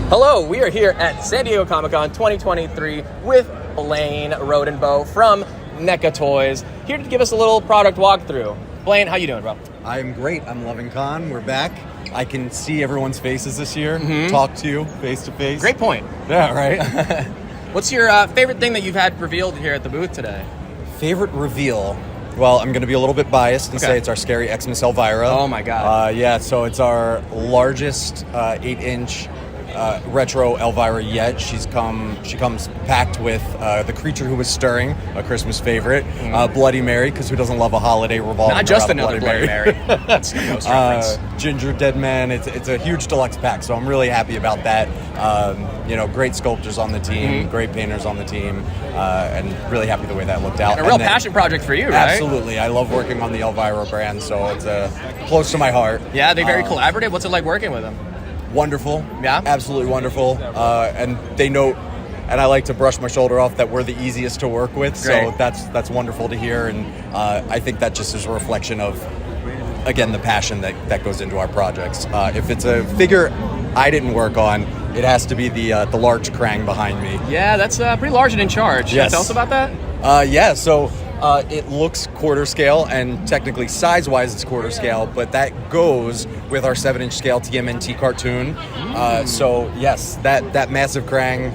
Hello, we are here at San Diego Comic-Con 2023 with Blaine Rodenbow from NECA Toys, here to give us a little product walkthrough. Blaine, how you doing, bro? I'm great. I'm loving con. We're back. I can see everyone's faces this year, talk to you face to face. Great point. Yeah, right? What's your favorite thing that you've had revealed here at the booth today? Favorite reveal? Well, I'm going to be a little bit biased and say it's our scary Xmas Elvira. Oh my god. Yeah, so it's our largest 8-inch retro Elvira yet. She comes packed with the creature who was stirring, a Christmas favorite, Bloody Mary, because who doesn't love a holiday revolving Not just around another Bloody Mary. That's the most reference. Ginger Dead Man. It's a huge deluxe pack, so I'm really happy about that. Great sculptors on the team, great painters on the team, and really happy the way that looked out. And a real passion project for you, right? Absolutely. I love working on the Elvira brand, so it's close to my heart. Yeah, they're very collaborative. What's it like working with them? Wonderful. Yeah? Absolutely wonderful. And they note, and I like to brush my shoulder off, that we're the easiest to work with. Great. So that's wonderful to hear. And I think that just is a reflection of, again, the passion that goes into our projects. If it's a figure I didn't work on, it has to be the large Krang behind me. Yeah, that's pretty large and in charge. Yes. Tell us about that. So it looks quarter scale, and technically size-wise it's quarter scale, but that goes with our 7-inch scale TMNT cartoon. So yes, that massive Krang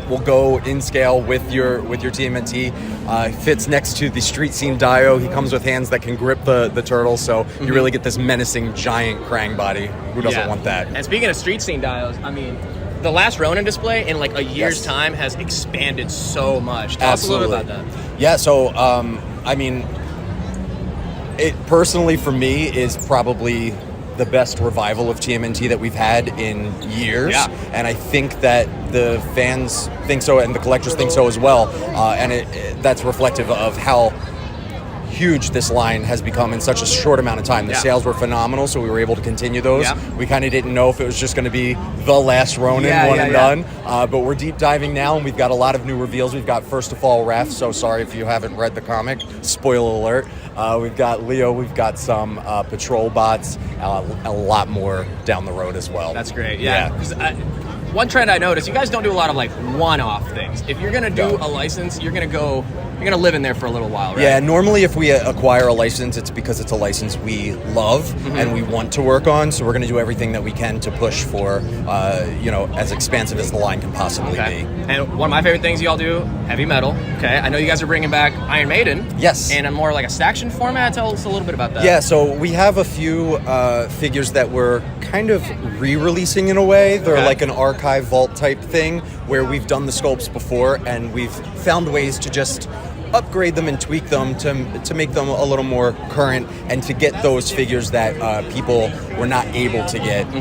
will go in scale with your TMNT. Fits next to the street scene Dio. He comes with hands that can grip the turtle, so you really get this menacing giant Krang body. Who doesn't want that? And speaking of street scene Dios, I mean, the last Ronin display in like a year's time has expanded so much. Tell us a little bit about that. Yeah, so it personally for me is probably the best revival of TMNT that we've had in years. Yeah. And I think that the fans think so and the collectors think so as well. And that's reflective of how huge this line has become in such a short amount of time. The sales were phenomenal, so we were able to continue those. We kind of didn't know if it was just going to be the last Ronin, one and done. But we're deep diving now, and we've got a lot of new reveals. We've got First to Fall Raph, so sorry if you haven't read the comic. Spoiler alert. We've got Leo, we've got some patrol bots, a lot more down the road as well. That's great, one trend I noticed, you guys don't do a lot of like one-off things. If you're gonna do a license, you're gonna live in there for a little while, right? Yeah, normally if we acquire a license, it's because it's a license we love and we want to work on, so we're gonna do everything that we can to push for, as expansive as the line can possibly be. And one of my favorite things y'all do, heavy metal, okay? I know you guys are bringing back Iron Maiden. Yes. And a more like a staction format. Tell us a little bit about that. Yeah, so we have a few figures that we're kind of re-releasing in a way. They're like an archive vault type thing where we've done the sculpts before and we've found ways to just upgrade them and tweak them to make them a little more current and to get those figures that people were not able to get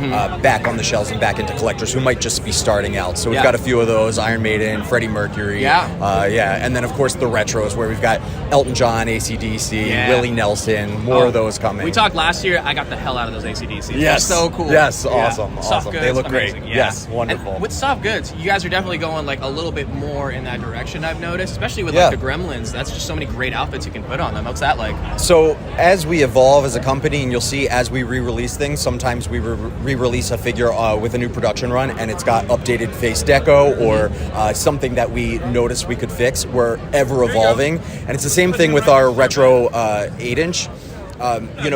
back on the shelves and back into collectors who might just be starting out. So we've got a few of those, Iron Maiden, Freddie Mercury. And then of course the retros where we've got Elton John, A.C.B.A, Willie Nelson, more of those coming. We talked last year, I got the hell out of those A.C.D.C. Yes. They're so cool. Yes, awesome. Soft goods, they look amazing. great. Yes, wonderful. And with soft goods, you guys are definitely going like a little bit more in that direction, I've noticed, especially with like the Gremlins. That's just so many great outfits you can put on them. What's that like? So as we evolve as a company, and you'll see as we re-release things, sometimes we re-release a figure with a new production run and it's got updated face deco or something that we notice we could fix. We're ever evolving. And it's the same thing with our retro 8-inch.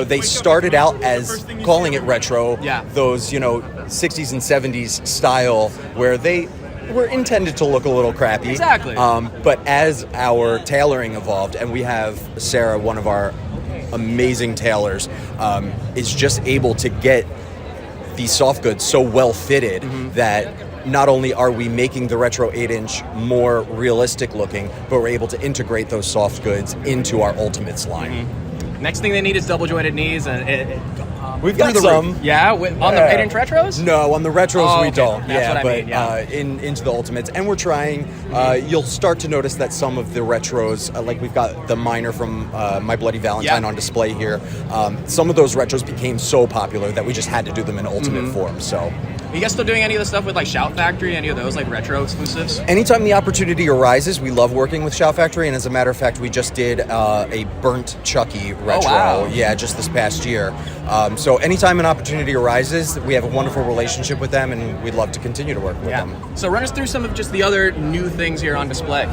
They started out as calling it retro, those, 60s and 70s style where they were intended to look a little crappy. Exactly. But as our tailoring evolved, and we have Sarah, one of our amazing tailors, is just able to get these soft goods so well fitted that not only are we making the retro 8-inch more realistic looking, but we're able to integrate those soft goods into our Ultimates line. Next thing they need is double jointed knees, and we've got some. On the 8-inch retros? No, on the retros we don't. That's what I mean. Into the Ultimates, and we're trying. You'll start to notice that some of the retros, like we've got the Miner from My Bloody Valentine on display here. Some of those retros became so popular that we just had to do them in Ultimate form. So. Are you guys still doing any of the stuff with like Shout Factory, any of those like retro exclusives? Anytime the opportunity arises, we love working with Shout Factory, and as a matter of fact, we just did a burnt Chucky retro. Oh, wow. Yeah, just this past year. So anytime an opportunity arises, we have a wonderful relationship with them, and we'd love to continue to work with them. So run us through some of just the other new things here on display.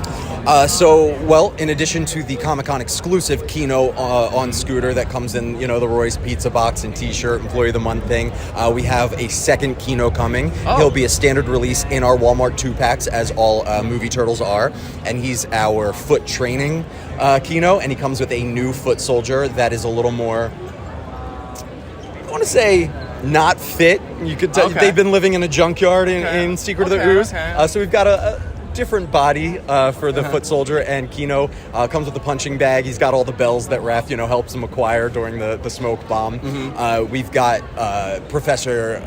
Well, in addition to the Comic-Con exclusive Kino on scooter that comes in, the Roy's Pizza Box and T-shirt, Employee of the Month thing, we have a second Kino coming. Oh. He'll be a standard release in our Walmart 2-packs, as all movie turtles are, and he's our foot training Kino, and he comes with a new foot soldier that is a little more, I want to say, not fit. You could tell they've been living in a junkyard in Secret of the Ooze. So we've got a different body for the foot soldier, and Kino comes with a punching bag. He's got all the bells that Raph, helps him acquire during the smoke bomb. We've got Professor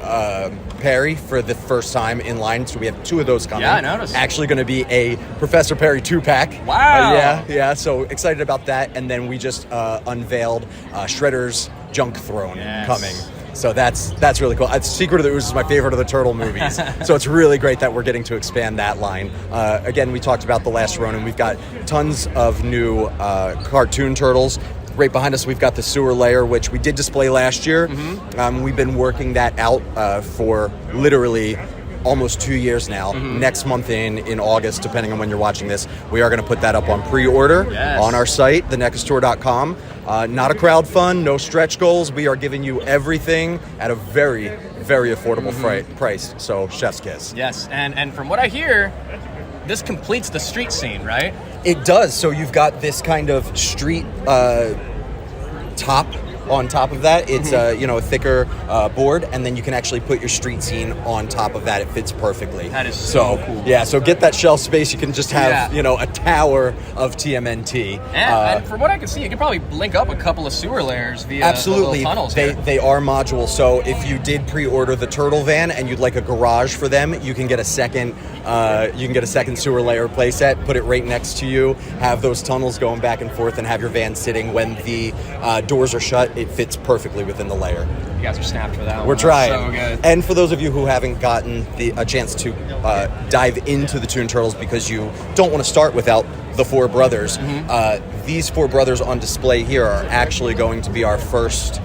Perry for the first time in line, so we have 2 of those coming. Yeah, I noticed. Actually going to be a Professor Perry 2-pack. Wow. Yeah, so excited about that. And then we just unveiled Shredder's Junk Throne coming. So that's really cool. Secret of the Ooze is my favorite of the Turtle movies. So it's really great that we're getting to expand that line. Again, we talked about The Last Ronin. We've got tons of new cartoon turtles. Right behind us, we've got the sewer layer, which we did display last year. We've been working that out for literally almost 2 years now. Next month in August, depending on when you're watching this, we are going to put that up on pre-order on our site, thenecastore.com. Not a crowd fund, no stretch goals. We are giving you everything at a very, very affordable price. So, chef's kiss. Yes, and from what I hear, this completes the street scene, right? It does. So you've got this kind of street top. On top of that, it's a thicker board, and then you can actually put your street scene on top of that. It fits perfectly. That is so cool. Yeah, so get that shelf space. You can just have a tower of TMNT. And from what I can see, you can probably link up a couple of sewer layers via absolutely. the little tunnels. They are modular. So if you did pre-order the turtle van and you'd like a garage for them, you can get a second. Sewer layer playset. Put it right next to you. Have those tunnels going back and forth, and have your van sitting when the doors are shut. It fits perfectly within the layer. You guys are snapped for that one. We're trying. So good. And for those of you who haven't gotten a chance to dive into the Toon Turtles because you don't want to start without the 4 brothers, these 4 brothers on display here are actually going to be our first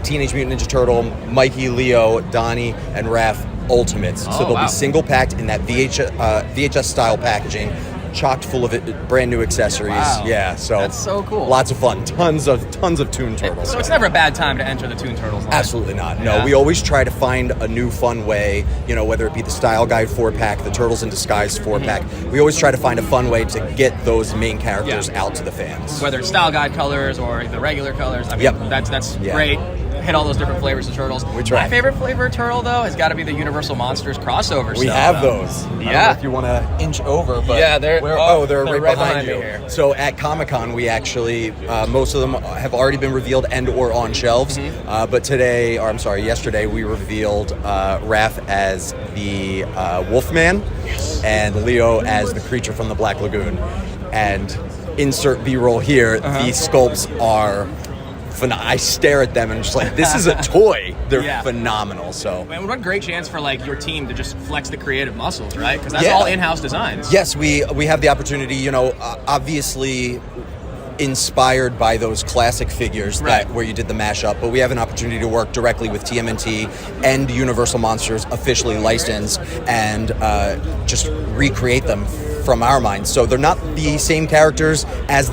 Teenage Mutant Ninja Turtle, Mikey, Leo, Donnie, and Raph Ultimates. So they'll be single packed in that VHS style packaging, chocked full of brand new accessories. Wow. Yeah, so that's so cool. Lots of fun. Tons of Toon Turtles. So it's never a bad time to enter the Toon Turtles line. Absolutely not. No, we always try to find a new fun way, whether it be the Style Guide 4-pack, the Turtles in Disguise 4-pack. We always try to find a fun way to get those main characters out to the fans. Whether it's Style Guide colors or the regular colors. I mean, that's great. Hit all those different flavors of turtles. We try. My favorite flavor of turtle, though, has got to be the Universal Monsters crossover. We have those. I don't know if you want to inch over, but they're right behind you. Here. So at Comic-Con, we actually most of them have already been revealed and or on shelves. But yesterday we revealed Raph as the Wolfman and Leo as the creature from the Black Lagoon. And insert B-roll here. These sculpts are. I stare at them and I'm just like, this is a toy. They're phenomenal. So, man, what a great chance for your team to just flex the creative muscles, right? Because that's all in-house designs. Yes, we have the opportunity. Obviously inspired by those classic figures where you did the mashup, but we have an opportunity to work directly with TMNT and Universal Monsters, officially licensed, and just recreate them from our minds. So they're not the same characters as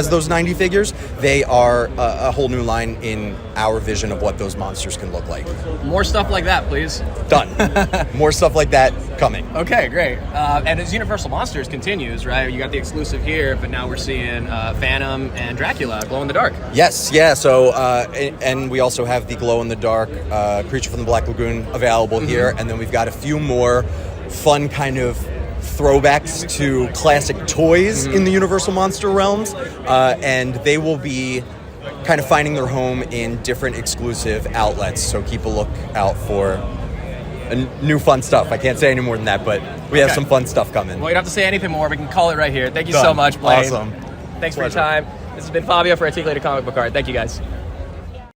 those 90 figures. They are a whole new line in our vision of what those monsters can look like. More stuff like that, please. Done. More stuff like that coming. Okay, great. And as Universal Monsters continues, right? You got the exclusive here, but now we're seeing Phantom and Dracula glow in the dark. Yes, yeah. So and we also have the glow in the dark creature from the Black Lagoon available here, and then we've got a few more fun kind of throwbacks to classic toys in the Universal Monster realms, and they will be kind of finding their home in different exclusive outlets. So keep a look out for new fun stuff. I can't say any more than that, but we have some fun stuff coming. Well, you don't have to say anything more. We can call it right here. Thank you so much, Blaine. Awesome. Thanks for your time. This has been Fabio for Articulated Comic Book Art. Thank you, guys.